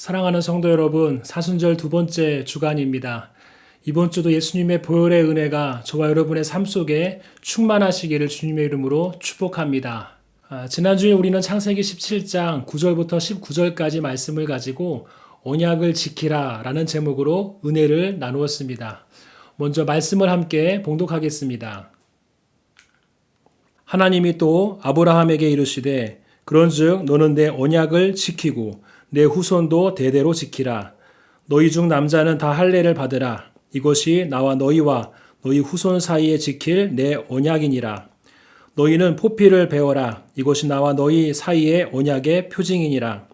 사랑하는 성도 여러분, 사순절 두 번째 주간입니다. 이번 주도 예수님의 보혈의 은혜가 저와 여러분의 삶 속에 충만하시기를 주님의 이름으로 축복합니다. 지난주에 우리는 창세기 17장 9절부터 19절까지 말씀을 가지고 언약을 지키라 라는 제목으로 은혜를 나누었습니다. 먼저 말씀을 함께 봉독하겠습니다. 하나님이 또 아브라함에게 이르시되 그런즉 너는 내 언약을 지키고 내 후손도 대대로 지키라. 너희 중 남자는 다 할례를 받으라. 이것이 나와 너희와 너희 후손 사이에 지킬 내 언약이니라. 너희는 포피를 베어라. 이것이 나와 너희 사이의 언약의 표징이니라.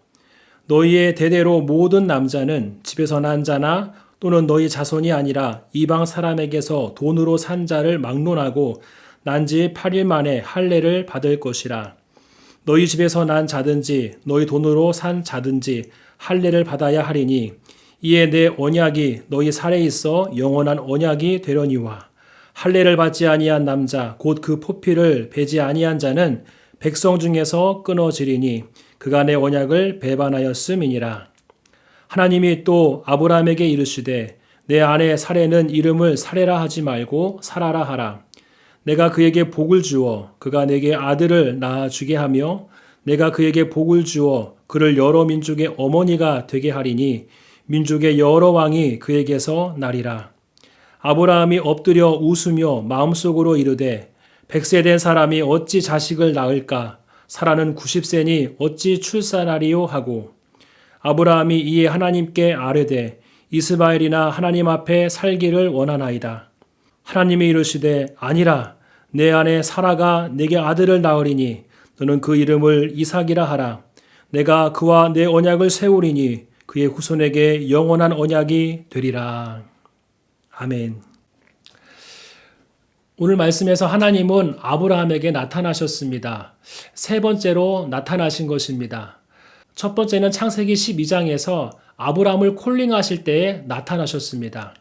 너희의 대대로 모든 남자는 집에서 난 자나 또는 너희 자손이 아니라 이방 사람에게서 돈으로 산 자를 막론하고 난 지 8일 만에 할례를 받을 것이라. 너희 집에서 난 자든지 너희 돈으로 산 자든지 할례를 받아야 하리니 이에 내 언약이 너희 살에 있어 영원한 언약이 되려니와 할례를 받지 아니한 남자 곧 그 포피를 베지 아니한 자는 백성 중에서 끊어지리니 그가 내 언약을 배반하였음이니라. 하나님이 또 아브라함에게 이르시되 내 아내 사레는 이름을 사레라 하지 말고 사라라 하라. 내가 그에게 복을 주어 그가 내게 아들을 낳아주게 하며 내가 그에게 복을 주어 그를 여러 민족의 어머니가 되게 하리니 민족의 여러 왕이 그에게서 나리라. 아브라함이 엎드려 웃으며 마음속으로 이르되 100세 된 사람이 어찌 자식을 낳을까? 사라는 90세니 어찌 출산하리요 하고 아브라함이 이에 하나님께 아뢰되 이스마엘이나 하나님 앞에 살기를 원하나이다. 하나님이 이르시되 아니라 내 아내 사라가 내게 아들을 낳으리니 너는 그 이름을 이삭이라 하라. 내가 그와 내 언약을 세우리니 그의 후손에게 영원한 언약이 되리라. 아멘. 오늘 말씀에서 하나님은 아브라함에게 나타나셨습니다. 세 번째로 나타나신 것입니다. 첫 번째는 창세기 12장에서 아브라함을 콜링하실 때에 나타나셨습니다.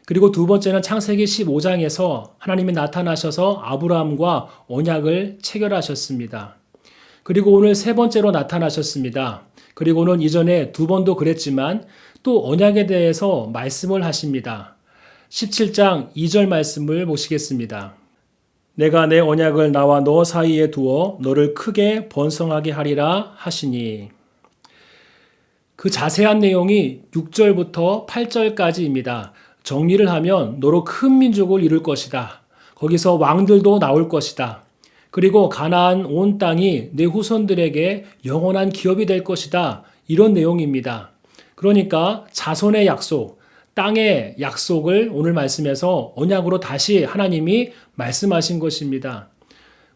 그리고 두 번째는 창세기 15장에서 하나님이 나타나셔서 아브라함과 언약을 체결하셨습니다. 그리고 오늘 세 번째로 나타나셨습니다. 그리고는 이전에 두 번도 그랬지만 또 언약에 대해서 말씀을 하십니다. 17장 2절 말씀을 보시겠습니다. 내가 내 언약을 나와 너 사이에 두어 너를 크게 번성하게 하리라 하시니. 그 자세한 내용이 6절부터 8절까지입니다. 정리를 하면 너로 큰 민족을 이룰 것이다. 거기서 왕들도 나올 것이다. 그리고 가나안 온 땅이 내 후손들에게 영원한 기업이 될 것이다. 이런 내용입니다. 그러니까 자손의 약속, 땅의 약속을 오늘 말씀에서 언약으로 다시 하나님이 말씀하신 것입니다.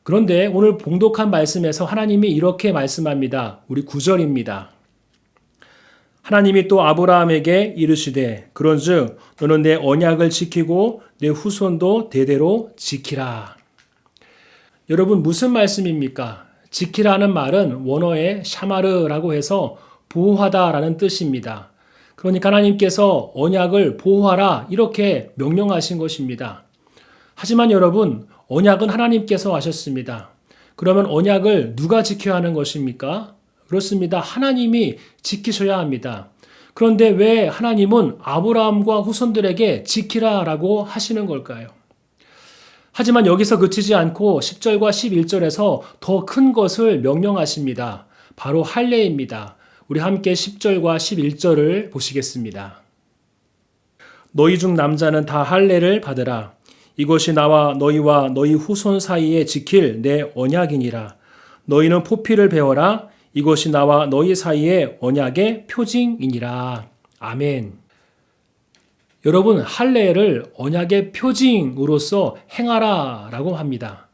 그런데 오늘 봉독한 말씀에서 하나님이 이렇게 말씀합니다. 우리 9절입니다. 하나님이 또 아브라함에게 이르시되 그런즉 너는 내 언약을 지키고 내 후손도 대대로 지키라. 여러분 무슨 말씀입니까? 지키라는 말은 원어의 샤마르라고 해서 보호하다라는 뜻입니다. 그러니까 하나님께서 언약을 보호하라 이렇게 명령하신 것입니다. 하지만 여러분 언약은 하나님께서 하셨습니다. 그러면 언약을 누가 지켜야 하는 것입니까? 그렇습니다. 하나님이 지키셔야 합니다. 그런데 왜 하나님은 아브라함과 후손들에게 지키라라고 하시는 걸까요? 하지만 여기서 그치지 않고 10절과 11절에서 더 큰 것을 명령하십니다. 바로 할례입니다. 우리 함께 10절과 11절을 보시겠습니다. 너희 중 남자는 다 할례를 받으라. 이것이 나와 너희와 너희 후손 사이에 지킬 내 언약이니라. 너희는 포피를 베어라. 이것이 나와 너희 사이의 언약의 표징이니라. 아멘. 여러분 할례를 언약의 표징으로서 행하라 라고 합니다.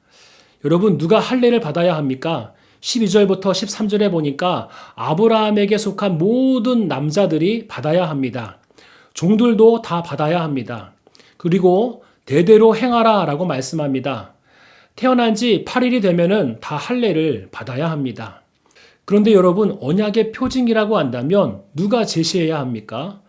여러분 누가 할례를 받아야 합니까? 12절부터 13절에 보니까 아브라함에게 속한 모든 남자들이 받아야 합니다. 종들도 다 받아야 합니다. 그리고 대대로 행하라 라고 말씀합니다. 태어난 지 8일이 되면은 다 할례를 받아야 합니다. 그런데 여러분 언약의 표징이라고 한다면 누가 제시해야 합니까?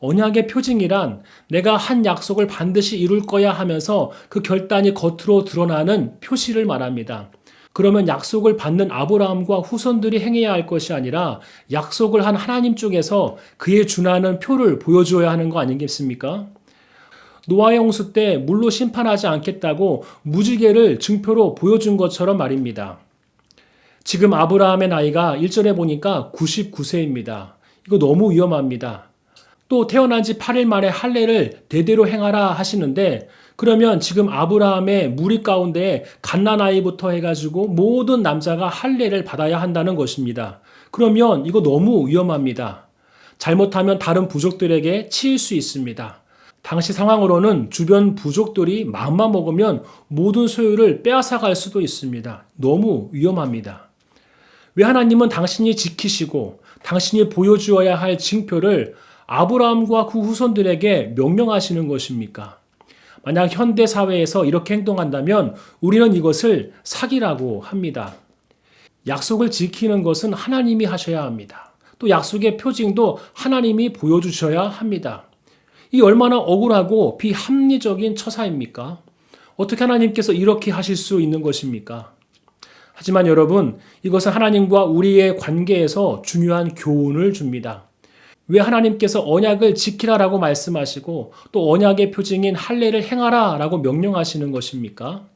언약의 표징이란 내가 한 약속을 반드시 이룰 거야 하면서 그 결단이 겉으로 드러나는 표시를 말합니다. 그러면 약속을 받는 아브라함과 후손들이 행해야 할 것이 아니라 약속을 한 하나님 쪽에서 그에 준하는 표를 보여줘야 하는 거 아니겠습니까? 노아의 홍수 때 물로 심판하지 않겠다고 무지개를 증표로 보여준 것처럼 말입니다. 지금 아브라함의 나이가 1절에 보니까 99세입니다. 이거 너무 위험합니다. 또 태어난 지 8일 만에 할례를 대대로 행하라 하시는데 그러면 지금 아브라함의 무리 가운데 갓난아이부터 해가지고 모든 남자가 할례를 받아야 한다는 것입니다. 그러면 이거 너무 위험합니다. 잘못하면 다른 부족들에게 치일 수 있습니다. 당시 상황으로는 주변 부족들이 마음만 먹으면 모든 소유를 빼앗아갈 수도 있습니다. 너무 위험합니다. 왜 하나님은 당신이 지키시고 당신이 보여주어야 할 징표를 아브라함과 그 후손들에게 명령하시는 것입니까? 만약 현대 사회에서 이렇게 행동한다면 우리는 이것을 사기라고 합니다. 약속을 지키는 것은 하나님이 하셔야 합니다. 또 약속의 표징도 하나님이 보여주셔야 합니다. 이 얼마나 억울하고 비합리적인 처사입니까? 어떻게 하나님께서 이렇게 하실 수 있는 것입니까? 하지만 여러분, 이것은 하나님과 우리의 관계에서 중요한 교훈을 줍니다. 왜 하나님께서 언약을 지키라라고 말씀하시고 또 언약의 표징인 할례를 행하라라고 명령하시는 것입니까?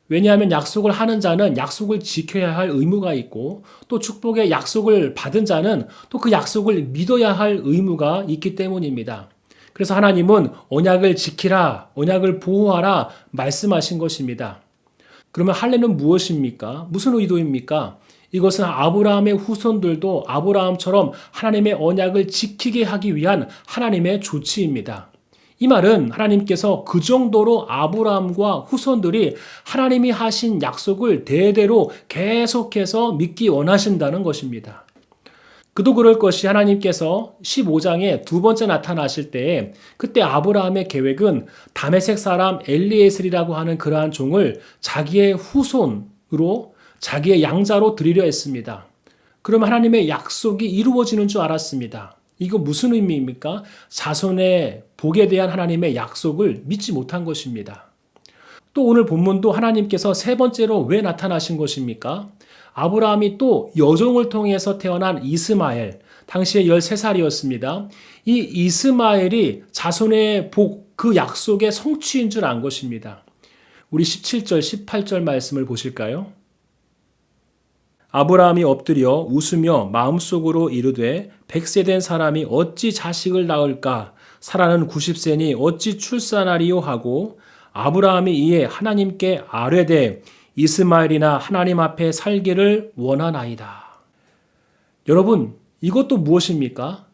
왜냐하면 약속을 하는 자는 약속을 지켜야 할 의무가 있고 또 축복의 약속을 받은 자는 또 그 약속을 믿어야 할 의무가 있기 때문입니다. 그래서 하나님은 언약을 지키라, 언약을 보호하라 말씀하신 것입니다. 그러면 할례는 무엇입니까? 무슨 의도입니까? 이것은 아브라함의 후손들도 아브라함처럼 하나님의 언약을 지키게 하기 위한 하나님의 조치입니다. 이 말은 하나님께서 그 정도로 아브라함과 후손들이 하나님이 하신 약속을 대대로 계속해서 믿기 원하신다는 것입니다. 그도 그럴 것이 하나님께서 15장에 두 번째 나타나실 때에 그때 아브라함의 계획은 다메섹 사람 엘리에셀이라고 하는 그러한 종을 자기의 후손으로 자기의 양자로 드리려 했습니다. 그러면 하나님의 약속이 이루어지는 줄 알았습니다. 이거 무슨 의미입니까? 자손의 복에 대한 하나님의 약속을 믿지 못한 것입니다. 또 오늘 본문도 하나님께서 세 번째로 왜 나타나신 것입니까? 아브라함이 또 여종을 통해서 태어난 이스마엘, 당시에 13살이었습니다. 이 이스마엘이 자손의 복, 그 약속의 성취인 줄 안 것입니다. 우리 17절, 18절 말씀을 보실까요? 아브라함이 엎드려 웃으며 마음속으로 이르되 100세 된 사람이 어찌 자식을 낳을까? 사라는 90세니 어찌 출산하리요 하고 아브라함이 이에 하나님께 아뢰되 이스마엘이나 하나님 앞에 살기를 원하나이다. 여러분, 이것도 무엇입니까?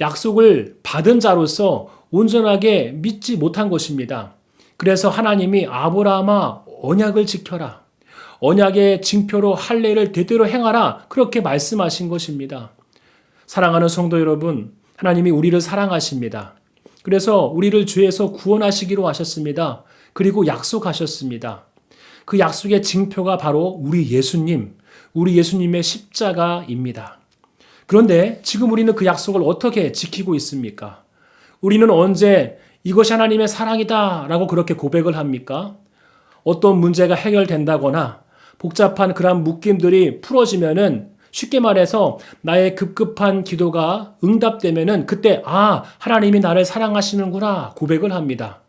약속을 받은 자로서 온전하게 믿지 못한 것입니다. 그래서 하나님이 아브라함아 언약을 지켜라. 언약의 징표로 할례를 대대로 행하라. 그렇게 말씀하신 것입니다. 사랑하는 성도 여러분, 하나님이 우리를 사랑하십니다. 그래서 우리를 죄에서 구원하시기로 하셨습니다. 그리고 약속하셨습니다. 그 약속의 징표가 바로 우리 예수님의 십자가입니다. 그런데 지금 우리는 그 약속을 어떻게 지키고 있습니까? 우리는 언제 이것이 하나님의 사랑이다 라고 그렇게 고백을 합니까? 어떤 문제가 해결된다거나 복잡한 그런 묶임들이 풀어지면은 쉽게 말해서 나의 급급한 기도가 응답되면은 그때 하나님이 나를 사랑하시는구나 고백을 합니다.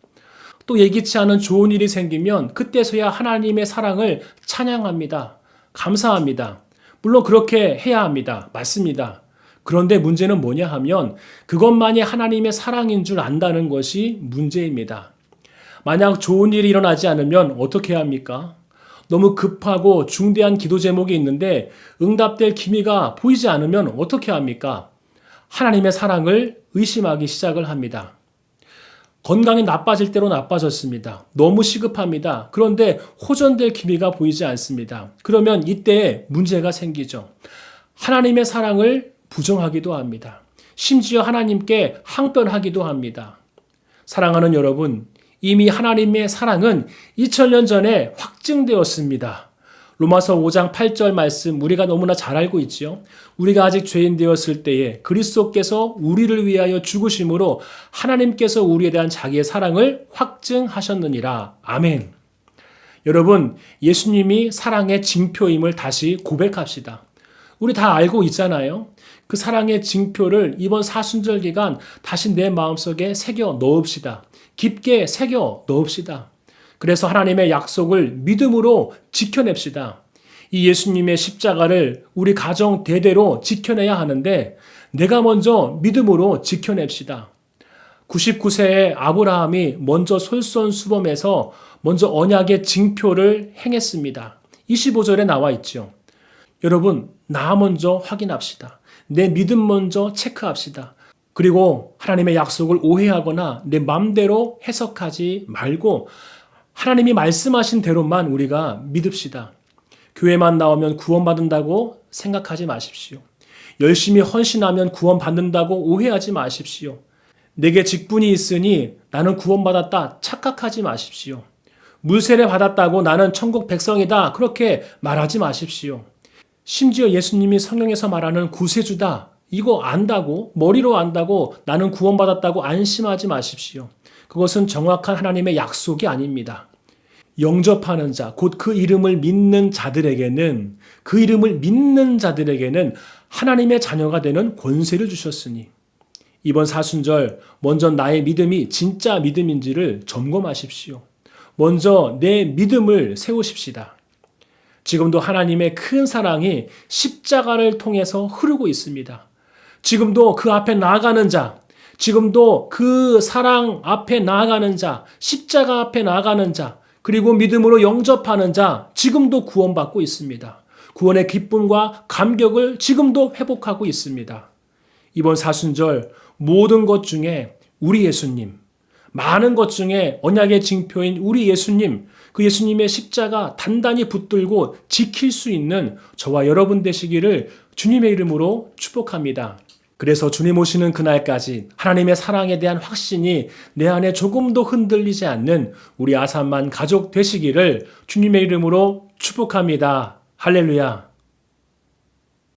또 예기치 않은 좋은 일이 생기면 그때서야 하나님의 사랑을 찬양합니다. 감사합니다. 물론 그렇게 해야 합니다. 맞습니다. 그런데 문제는 뭐냐 하면 그것만이 하나님의 사랑인 줄 안다는 것이 문제입니다. 만약 좋은 일이 일어나지 않으면 어떻게 해야 합니까? 너무 급하고 중대한 기도 제목이 있는데 응답될 기미가 보이지 않으면 어떻게 합니까? 하나님의 사랑을 의심하기 시작을 합니다. 건강이 나빠질 대로 나빠졌습니다. 너무 시급합니다. 그런데 호전될 기미가 보이지 않습니다. 그러면 이때 문제가 생기죠. 하나님의 사랑을 부정하기도 합니다. 심지어 하나님께 항변하기도 합니다. 사랑하는 여러분, 이미 하나님의 사랑은 2000년 전에 확증되었습니다. 로마서 5장 8절 말씀 우리가 너무나 잘 알고 있지요. 우리가 아직 죄인 되었을 때에 그리스도께서 우리를 위하여 죽으심으로 하나님께서 우리에 대한 자기의 사랑을 확증하셨느니라. 아멘. 여러분, 예수님이 사랑의 징표임을 다시 고백합시다. 우리 다 알고 있잖아요. 그 사랑의 징표를 이번 사순절 기간 다시 내 마음속에 새겨 넣읍시다. 깊게 새겨 넣읍시다. 그래서 하나님의 약속을 믿음으로 지켜냅시다. 이 예수님의 십자가를 우리 가정 대대로 지켜내야 하는데 내가 먼저 믿음으로 지켜냅시다. 99세의 아브라함이 먼저 솔선수범해서 먼저 언약의 징표를 행했습니다. 25절에 나와 있죠. 여러분, 나 먼저 확인합시다. 내 믿음 먼저 체크합시다. 그리고 하나님의 약속을 오해하거나 내 맘대로 해석하지 말고 하나님이 말씀하신 대로만 우리가 믿읍시다. 교회만 나오면 구원받는다고 생각하지 마십시오. 열심히 헌신하면 구원받는다고 오해하지 마십시오. 내게 직분이 있으니 나는 구원받았다 착각하지 마십시오. 물세례 받았다고 나는 천국 백성이다 그렇게 말하지 마십시오. 심지어 예수님이 성경에서 말하는 구세주다 이거 안다고 머리로 안다고 나는 구원받았다고 안심하지 마십시오. 그것은 정확한 하나님의 약속이 아닙니다. 영접하는 자, 곧 그 이름을 믿는 자들에게는 하나님의 자녀가 되는 권세를 주셨으니 이번 사순절 먼저 나의 믿음이 진짜 믿음인지를 점검하십시오. 먼저 내 믿음을 세우십시다. 지금도 하나님의 큰 사랑이 십자가를 통해서 흐르고 있습니다. 지금도 그 앞에 나아가는 자, 지금도 그 사랑 앞에 나아가는 자, 십자가 앞에 나아가는 자, 그리고 믿음으로 영접하는 자, 지금도 구원받고 있습니다. 구원의 기쁨과 감격을 지금도 회복하고 있습니다. 이번 사순절 모든 것 중에 우리 예수님, 많은 것 중에 언약의 징표인 우리 예수님, 그 예수님의 십자가 단단히 붙들고 지킬 수 있는 저와 여러분 되시기를 주님의 이름으로 축복합니다. 그래서 주님 오시는 그날까지 하나님의 사랑에 대한 확신이 내 안에 조금도 흔들리지 않는 우리 아산만 가족 되시기를 주님의 이름으로 축복합니다. 할렐루야.